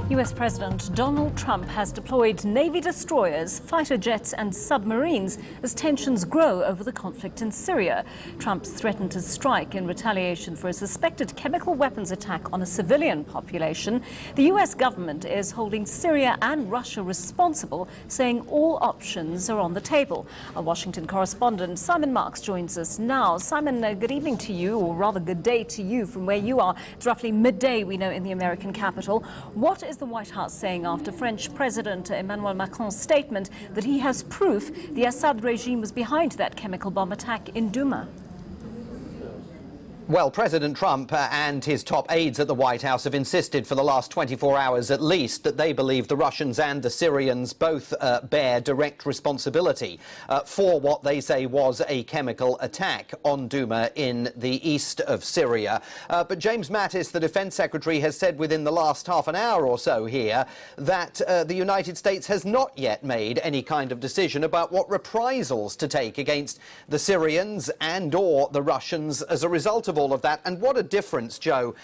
US President Donald Trump has deployed Navy destroyers, fighter jets and submarines as tensions grow over the conflict in Syria. Trump's threatened to strike in retaliation for a suspected chemical weapons attack on a civilian population. The US government is holding Syria and Russia responsible, saying all options are on the table. Our Washington correspondent Simon Marks joins us now. Simon, good evening to you, or rather good day to you from where you are. It's roughly midday, we know, in the American capital. What is the White House saying after French President Emmanuel Macron's statement that he has proof the Assad regime was behind that chemical bomb attack in Douma? Well, President Trump and his top aides at the White House have insisted for the last 24 hours at least that they believe the Russians and the Syrians both bear direct responsibility for what they say was a chemical attack on Douma in the east of Syria. But James Mattis, the Defense Secretary, has said within the last half an hour or so here that the United States has not yet made any kind of decision about what reprisals to take against the Syrians and or the Russians as a result of all of that. And what a difference, Joe,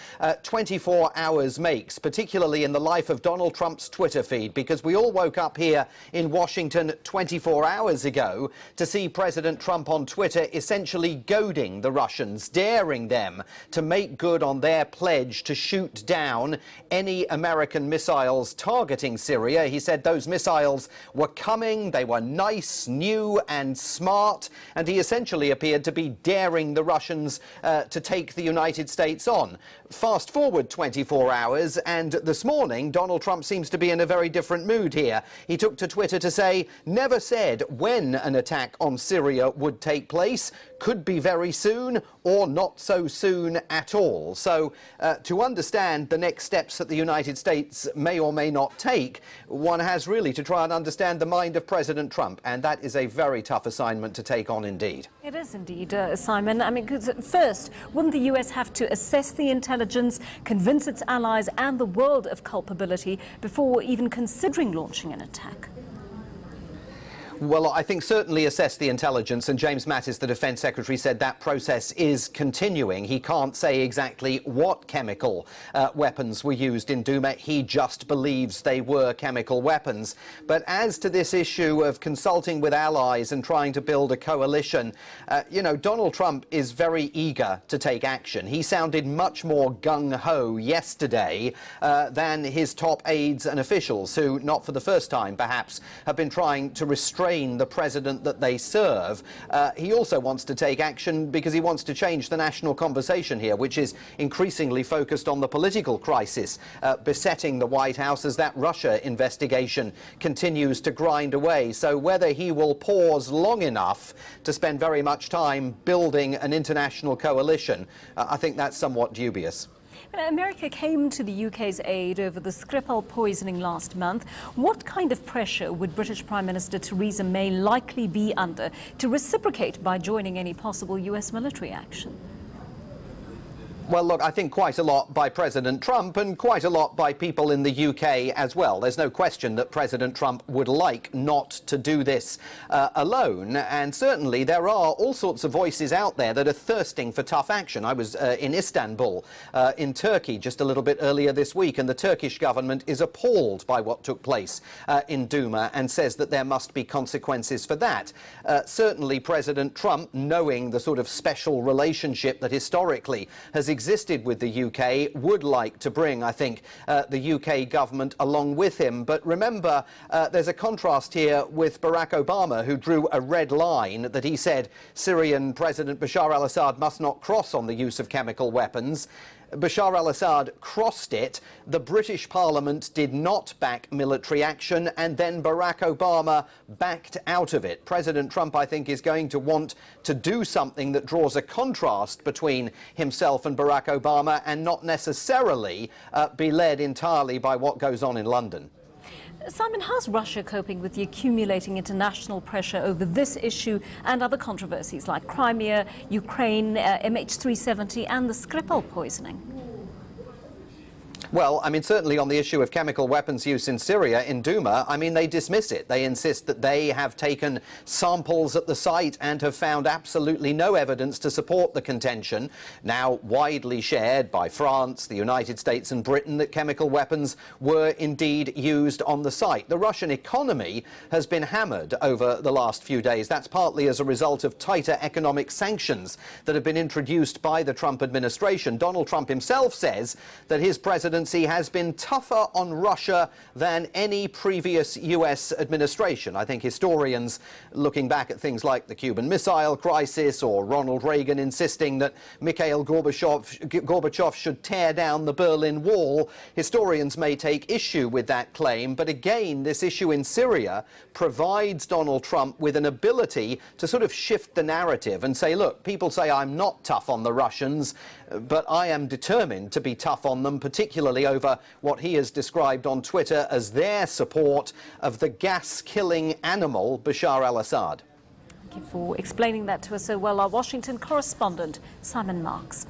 24 hours makes, particularly in the life of Donald Trump's Twitter feed, because we all woke up here in Washington 24 hours ago to see President Trump on Twitter essentially goading the Russians, daring them to make good on their pledge to shoot down any American missiles targeting Syria. He said those missiles were coming, they were nice, new and smart, and he essentially appeared to be daring the Russians to take the United States on. Fast forward 24 hours, and this morning Donald Trump seems to be in a very different mood here. He took to Twitter to say, never said when an attack on Syria would take place, could be very soon or not so soon at all. So to understand the next steps that the United States may or may not take, one has really to try and understand the mind of President Trump, and that is a very tough assignment to take on indeed. It is indeed, Simon. I mean, 'cause first, wouldn't the US have to assess the intelligence, convince its allies and the world of culpability before even considering launching an attack? Well, I think certainly assess the intelligence, and James Mattis, the Defense Secretary, said that process is continuing. He can't say exactly what chemical weapons were used in Douma. He just believes they were chemical weapons. But as to this issue of consulting with allies and trying to build a coalition, you know, Donald Trump is very eager to take action. He sounded much more gung-ho yesterday than his top aides and officials, who, not for the first time perhaps, have been trying to restrain the president that they serve. He also wants to take action because he wants to change the national conversation here, which is increasingly focused on the political crisis besetting the White House as that Russia investigation continues to grind away. So whether he will pause long enough to spend very much time building an international coalition, I think that's somewhat dubious. America came to the UK's aid over the Skripal poisoning last month. What kind of pressure would British Prime Minister Theresa May likely be under to reciprocate by joining any possible US military action? Well, look, I think quite a lot by President Trump and quite a lot by people in the UK as well. There's no question that President Trump would like not to do this alone. And certainly there are all sorts of voices out there that are thirsting for tough action. I was in Istanbul, in Turkey, just a little bit earlier this week, and the Turkish government is appalled by what took place in Douma and says that there must be consequences for that. Certainly President Trump, knowing the sort of special relationship that historically has existed with the UK, would like to bring, I think, the UK government along with him. But remember, there's a contrast here with Barack Obama, who drew a red line that he said Syrian President Bashar al-Assad must not cross on the use of chemical weapons. Bashar al-Assad crossed it. The British Parliament did not back military action, and then Barack Obama backed out of it. President Trump, I think, is going to want to do something that draws a contrast between himself and Barack Obama and not necessarily be led entirely by what goes on in London. Simon, how's Russia coping with the accumulating international pressure over this issue and other controversies like Crimea, Ukraine, MH370 and the Skripal poisoning? Well, I mean, certainly on the issue of chemical weapons use in Syria, in Duma, I mean, they dismiss it. They insist that they have taken samples at the site and have found absolutely no evidence to support the contention, now widely shared by France, the United States and Britain, that chemical weapons were indeed used on the site. The Russian economy has been hammered over the last few days. That's partly as a result of tighter economic sanctions that have been introduced by the Trump administration. Donald Trump himself says that his presidency has been tougher on Russia than any previous US administration. I think historians, looking back at things like the Cuban Missile Crisis or Ronald Reagan insisting that Mikhail Gorbachev should tear down the Berlin Wall, historians may take issue with that claim. But again, this issue in Syria provides Donald Trump with an ability to sort of shift the narrative and say, look, people say I'm not tough on the Russians, but I am determined to be tough on them, particularly over what he has described on Twitter as their support of the gas-killing animal Bashar al-Assad. Thank you for explaining that to us so well. Our Washington correspondent, Simon Marks.